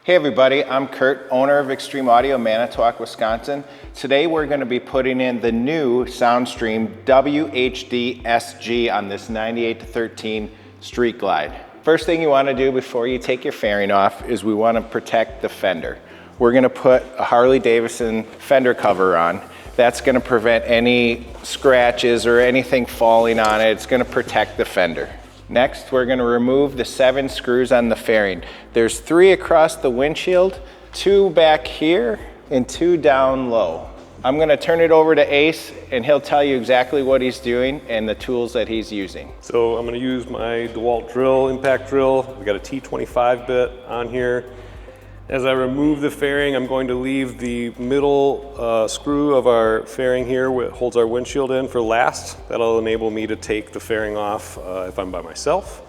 Hey everybody, I'm Kurt, owner of Extreme Audio, Manitowoc, Wisconsin. Today we're going to be putting in the new Soundstream WHD.SG on this 98-13 Street Glide. First thing you want to do before you take your fairing off is we want to protect the fender. We're going to put a Harley-Davidson fender cover on. That's going to prevent any scratches or anything falling on it. It's going to protect the fender. Next, we're going to remove the 7 screws on the fairing. There's 3 across the windshield, 2 back here, and 2 down low. I'm going to turn it over to Ace, and he'll tell you exactly what he's doing and the tools that he's using. So I'm going to use my DeWalt drill, impact drill. We've got a T25 bit on here. As I remove the fairing, I'm going to leave the middle screw of our fairing here, which holds our windshield in, for last. That'll enable me to take the fairing off if I'm by myself.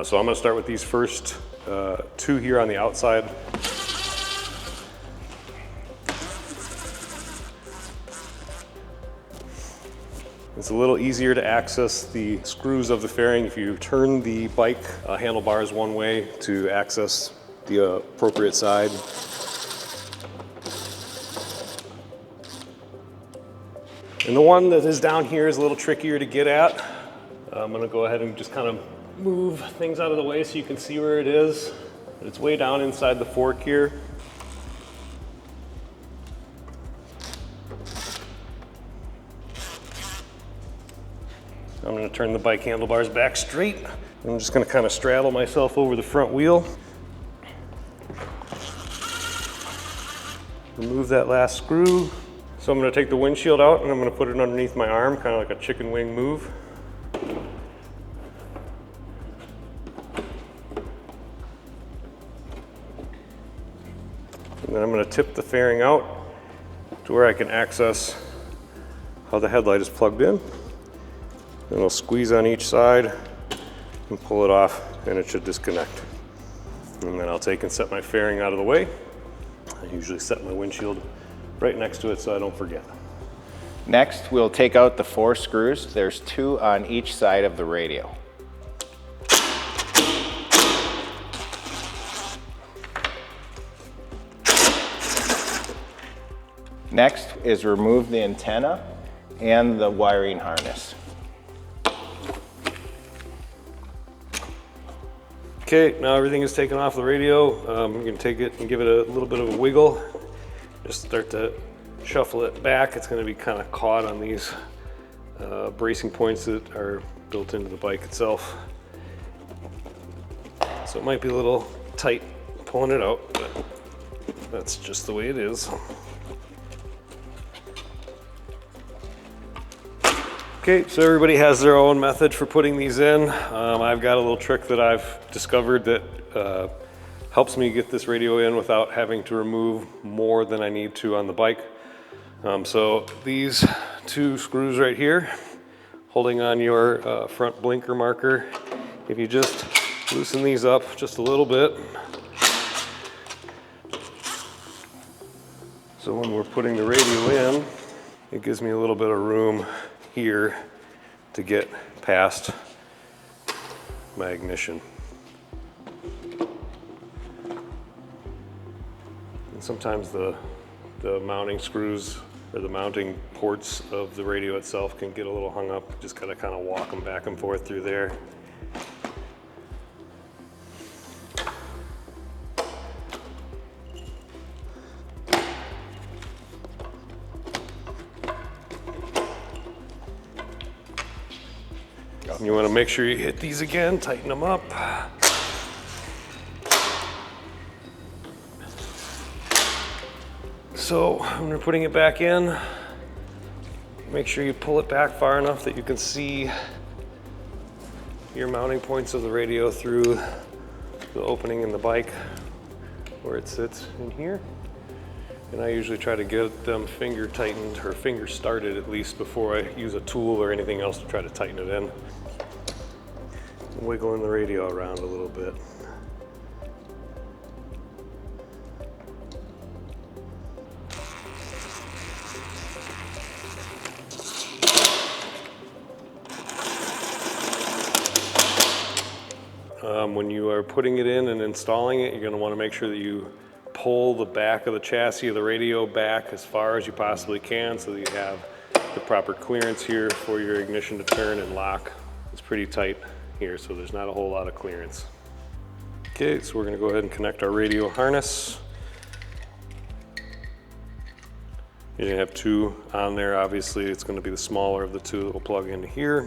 So I'm going to start with these first 2 here on the outside. It's a little easier to access the screws of the fairing if you turn the bike handlebars one way to access the appropriate side. And the one that is down here is a little trickier to get at. I'm going to go ahead and just kind of move things out of the way so you can see where it is. It's way down inside the fork here. I'm going to turn the bike handlebars back straight. I'm just going to kind of straddle myself over the front wheel. Remove that last screw. So I'm going to take the windshield out and I'm going to put it underneath my arm, kind of like a chicken wing move. And then I'm going to tip the fairing out to where I can access how the headlight is plugged in. Then I'll squeeze on each side and pull it off, and it should disconnect. And then I'll take and set my fairing out of the way. I usually set my windshield right next to it so I don't forget. Next, we'll take out the 4 screws. There's 2 on each side of the radio. Next is remove the antenna and the wiring harness. Okay, now everything is taken off the radio. I'm going to take it and give it a little bit of a wiggle. Just start to shuffle it back. It's going to be kind of caught on these bracing points that are built into the bike itself. So it might be a little tight pulling it out, but that's just the way it is. Okay, so everybody has their own method for putting these in. I've got a little trick that I've discovered that helps me get this radio in without having to remove more than I need to on the bike. So these 2 screws right here, holding on your front blinker marker, if you just loosen these up just a little bit. So when we're putting the radio in, it gives me a little bit of room here to get past my ignition. And sometimes the mounting screws or the mounting ports of the radio itself can get a little hung up. Just gotta kind of walk them back and forth through there. You want to make sure you hit these again, tighten them up. So when you're putting it back in, make sure you pull it back far enough that you can see your mounting points of the radio through the opening in the bike where it sits in here. And I usually try to get them finger tightened or finger started at least before I use a tool or anything else to try to tighten it in. Wiggling the radio around a little bit. When you are putting it in and installing it, you're going to want to make sure that you pull the back of the chassis of the radio back as far as you possibly can so that you have the proper clearance here for your ignition to turn and lock. It's pretty tight here, so there's not a whole lot of clearance. Okay, so we're going to go ahead and connect our radio harness. You're going to have two on there. Obviously, it's going to be the smaller of the two that will plug into here.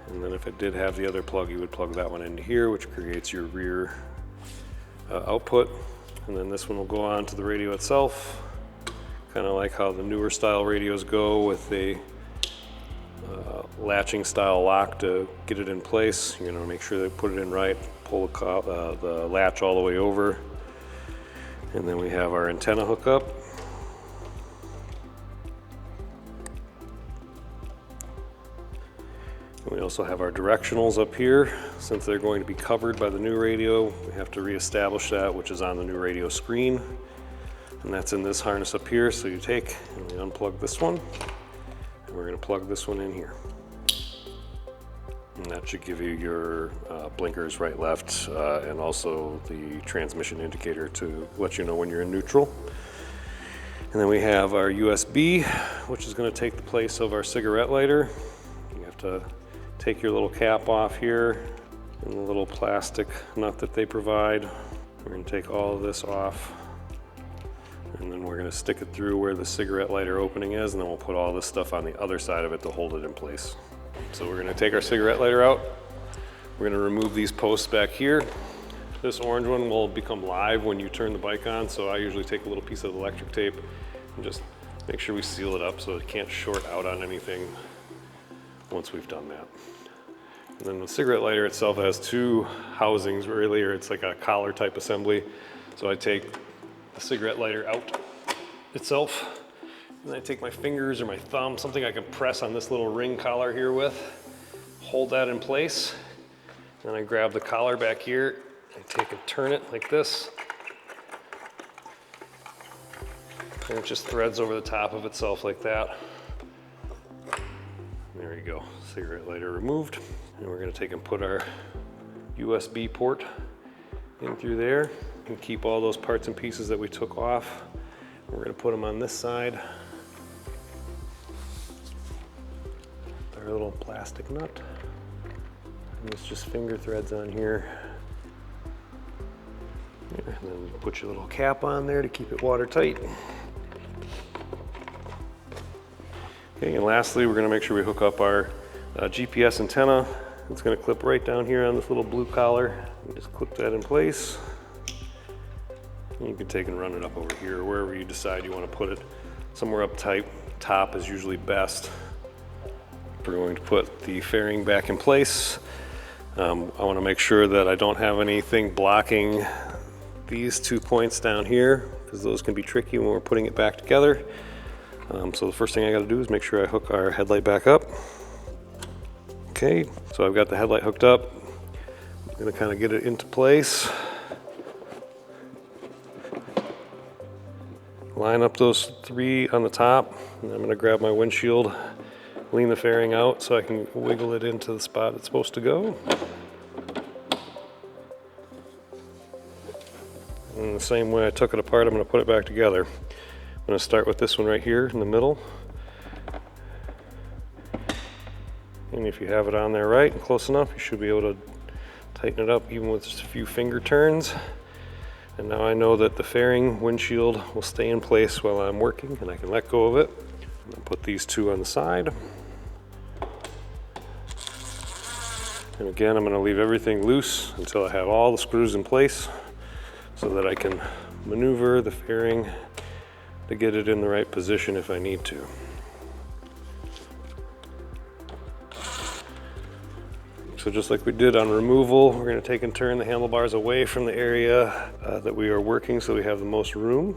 And then if it did have the other plug, you would plug that one into here, which creates your rear output. And then this one will go on to the radio itself, kind of like how the newer style radios go with a latching style lock to get it in place. You're going to make sure they put it in right, pull the latch all the way over. And then we have our antenna hookup. We also have our directionals up here. Since they're going to be covered by the new radio, we have to reestablish that, which is on the new radio screen. And that's in this harness up here. So you take and you unplug this one, and we're going to plug this one in here. And that should give you your blinkers right, left, and also the transmission indicator to let you know when you're in neutral. And then we have our USB, which is going to take the place of our cigarette lighter. You have to take your little cap off here and the little plastic nut that they provide. We're going to take all of this off, and then we're going to stick it through where the cigarette lighter opening is, and then we'll put all this stuff on the other side of it to hold it in place. So we're going to take our cigarette lighter out. We're going to remove these posts back here. This orange one will become live when you turn the bike on, so I usually take a little piece of electric tape and just make sure we seal it up so it can't short out on anything once we've done that. And then the cigarette lighter itself has two housings really, or it's like a collar type assembly. So I take the cigarette lighter out itself, and then I take my fingers or my thumb, something I can press on this little ring collar here with, hold that in place. Then I grab the collar back here, I take and turn it like this. And it just threads over the top of itself like that. There you go, cigarette lighter removed. And we're gonna take and put our USB port in through there and keep all those parts and pieces that we took off. We're gonna put them on this side. Our little plastic nut. And it's just finger threads on here. And then you put your little cap on there to keep it watertight. Okay, and lastly, we're going to make sure we hook up our GPS antenna. It's going to clip right down here on this little blue collar. You just clip that in place. And you can take and run it up over here, wherever you decide you want to put it. Somewhere up top is usually best. We're going to put the fairing back in place. I want to make sure that I don't have anything blocking these 2 points down here, because those can be tricky when we're putting it back together. So the first thing I got to do is make sure I hook our headlight back up. Okay, so I've got the headlight hooked up. I'm going to kind of get it into place. Line up those 3 on the top, and I'm going to grab my windshield, lean the fairing out so I can wiggle it into the spot it's supposed to go. And the same way I took it apart, I'm going to put it back together. I'm going to start with this one right here in the middle. And if you have it on there right and close enough, you should be able to tighten it up even with just a few finger turns. And now I know that the fairing windshield will stay in place while I'm working, and I can let go of it. And put these 2 on the side. And again, I'm going to leave everything loose until I have all the screws in place so that I can maneuver the fairing to get it in the right position if I need to. So just like we did on removal, we're going to take and turn the handlebars away from the area that we are working so we have the most room.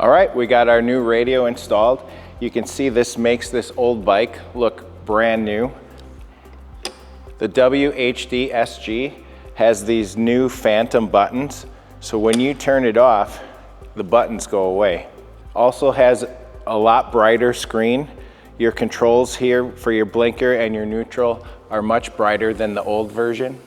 All right, we got our new radio installed. You can see this makes this old bike look brand new. The WHD.SG has these new phantom buttons, so when you turn it off, the buttons go away. Also has a lot brighter screen. Your controls here for your blinker and your neutral are much brighter than the old version.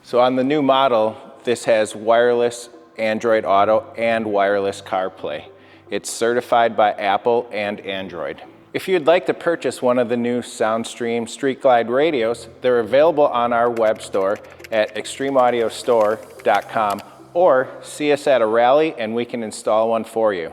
So on the new model, this has wireless Android Auto and wireless CarPlay. It's certified by Apple and Android. If you'd like to purchase one of the new Soundstream Street Glide radios, they're available on our web store at extremeaudiostore.com, or see us at a rally and we can install one for you.